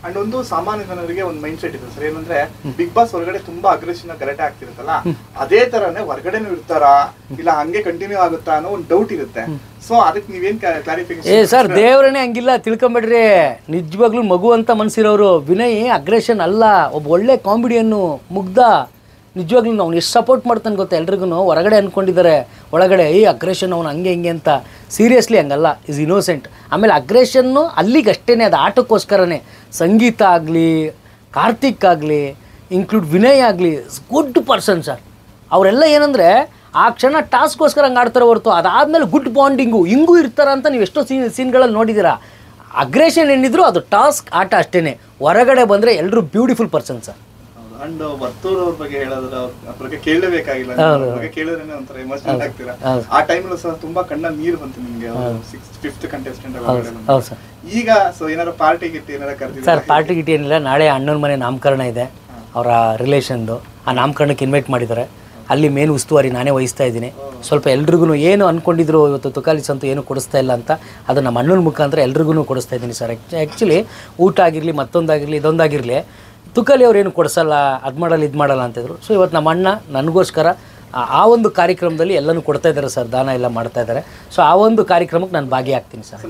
And ಒಂದು ಸಾಮಾನ್ಯ ಜನರಿಗೆ ಒಂದು ಮೈಂಡ್ ಸೆಟ್ ಇದೆ ಸರ್, ಏನಂದ್ರೆ ಬಿಗ್ ಬಾಸ್ ಹೊರಗಡೆ ತುಂಬಾ ಅಗ್ರೆಷನ್ ಗಲಾಟೆ ಆಗ್ತಿರುತ್ತಲ್ಲ, ಅದೇ ತರನೇ ಹೊರಗಡೆನೂ ಇರ್ತಾರಾ ಇಲ್ಲ ಹಂಗೆ ಕಂಟಿನ್ಯೂ ಆಗುತ್ತಾ ಅನ್ನೋ ಒಂದು ಡೌಟ್ ಇರುತ್ತೆ. ಸೊ ಅದಕ್ಕೆ ನೀವೇನ್ ಕ್ಲಾರಿಫಿಕೇಶನ್? ಸರ್ ದೇವ್ರನೇ ಹಂಗಿಲ್ಲ ತಿಳ್ಕೊಂಬೇಡ್ರಿ. ನಿಜವಾಗ್ಲೂ ಮಗು ಅಂತ ಮನ್ಸಿರೋರು. ವಿನಯ್ ಅಗ್ರೆಷನ್ ಅಲ್ಲ, ಒಬ್ಬ ಒಳ್ಳೆ ಕಾಮಿಡಿಯನ್ನು, ಮುಗ್ಧ. ನಿಜವಾಗ್ಲೂ ಅವ್ನು ಎಷ್ಟು ಸಪೋರ್ಟ್ ಮಾಡ್ತಾನೆ ಗೊತ್ತಾ ಎಲ್ರಿಗೂ. ಹೊರಗಡೆ ಅಂದ್ಕೊಂಡಿದ್ದಾರೆ, ಒಳಗಡೆ ಅಗ್ರೆಷನ್ ಅವ್ನು ಹಂಗೆ ಹಿಂಗೆ ಅಂತ. ಸೀರಿಯಸ್ಲಿ ಹಂಗಲ್ಲ, ಇಸ್ ಇನ್ನೋಸೆಂಟ್. ಆಮೇಲೆ ಅಗ್ರೆಷನ್ನು ಅಲ್ಲಿಗೆ ಅಷ್ಟೇ, ಅದು ಆಟಕ್ಕೋಸ್ಕರನೇ. ಸಂಗೀತ ಆಗಲಿ, ಕಾರ್ತಿಕ್ ಆಗಲಿ, ಇನ್ಕ್ಲೂಡ್ ವಿನಯ್ ಆಗಲಿ, ಗುಡ್ ಪರ್ಸನ್ ಸರ್. ಅವರೆಲ್ಲ ಏನಂದರೆ ಆ ಕ್ಷಣ ಟಾಸ್ಕ್ಗೋಸ್ಕರ ಹಂಗೆ ಆಡ್ತಾರೆ ಹೊರತು ಅದಾದಮೇಲೆ ಗುಡ್ ಬಾಂಡಿಂಗು ಹಿಂಗೂ ಇರ್ತಾರ ಅಂತ ನೀವು ಎಷ್ಟೋ ಸೀನ್ಗಳಲ್ಲಿ ನೋಡಿದ್ದೀರಾ. ಅಗ್ರೆಷನ್ ಏನಿದ್ರು ಅದು ಟಾಸ್ಕ್ ಆಟ ಅಷ್ಟೇ. ಹೊರಗಡೆ ಬಂದರೆ ಎಲ್ಲರೂ beautiful person sir. And Varthur ಅವ್ರ ಬಗ್ಗೆ ಹೇಳೋದ್ರ ಅವ್ರ ಬಗ್ಗೆ ಕೇಳಲೇಬೇಕಾಗಿಲ್ಲ, ಬಗ್ಗೆ ಕೇಳಿದ್ರೆ ಒಂಥರ ಎಮೋಷನಲ್ ಆಗ್ತೀರಾ. ಆ ಟೈಮಲ್ಲೂ ಸಹ ತುಂಬಾ ಕಣ್ಣಲ್ಲಿ ನೀರು ಬಂತು ನಿಮ್ಗೆ, 5th ಕಂಟೆಸ್ಟೆಂಟ್. ಈಗ ಸೊ ಏನಾರ ಪಾರ್ಟಿ ಗಿಟ್ಟಿ ಏನಾರ ಕರೆದಿದ್ದೀರಾ? ಸರ್ ಪಾರ್ಟಿ ಗಿಟ್ಟಿ ಏನಿಲ್ಲ, ನಾಳೆ ಅಣ್ಣನ ಮನೆ ನಾಮಕರಣ ಇದೆ, ಅವರ ರಿಲೇಷನ್ದು. ಆ ನಾಮಕರಣಕ್ಕೆ ಇನ್ವೈಟ್ ಮಾಡಿದ್ದಾರೆ. ಅಲ್ಲಿ ಮೇನ್ ಉಸ್ತುವಾರಿ ನಾನೇ ವಹಿಸ್ತಾ ಇದ್ದೀನಿ. ಸ್ವಲ್ಪ ಎಲ್ರಿಗೂ ಏನು ಅಂದ್ಕೊಂಡಿದ್ರು ಇವತ್ತು ತುಕಾಲಿಸ್ ಅಂತೂ ಏನು ಕೊಡಿಸ್ತಾ ಇಲ್ಲ ಅಂತ, ಅದು ನಮ್ಮ ಅಣ್ಣನ ಮುಖಾಂತರ ಎಲ್ರಿಗೂ ಕೊಡಿಸ್ತಾ ಇದ್ದೀನಿ ಸರ್. ಆ್ಯಕ್ಚುಲಿ ಊಟ ಆಗಿರಲಿ, ಮತ್ತೊಂದಾಗಿರಲಿ, ಇದೊಂದಾಗಿರಲಿ, ತುಕಾಲಿ ಅವ್ರು ಏನು ಕೊಡಿಸಲ್ಲ, ಅದು ಮಾಡಲ್ಲ ಇದು ಮಾಡಲ್ಲ ಅಂತಿದ್ರು. ಸೊ ಇವತ್ತು ನಮ್ಮ ಅಣ್ಣ ನನಗೋಸ್ಕರ ಆ ಒಂದು ಕಾರ್ಯಕ್ರಮದಲ್ಲಿ ಎಲ್ಲನೂ ಕೊಡ್ತಾ ಇದ್ದಾರೆ ಸರ್, ದಾನ ಎಲ್ಲ ಮಾಡ್ತಾ ಇದ್ದಾರೆ. ಸೊ ಆ ಒಂದು ಕಾರ್ಯಕ್ರಮಕ್ಕೆ ನಾನು ಭಾಗಿಯಾಗ್ತೀನಿ ಸರ್.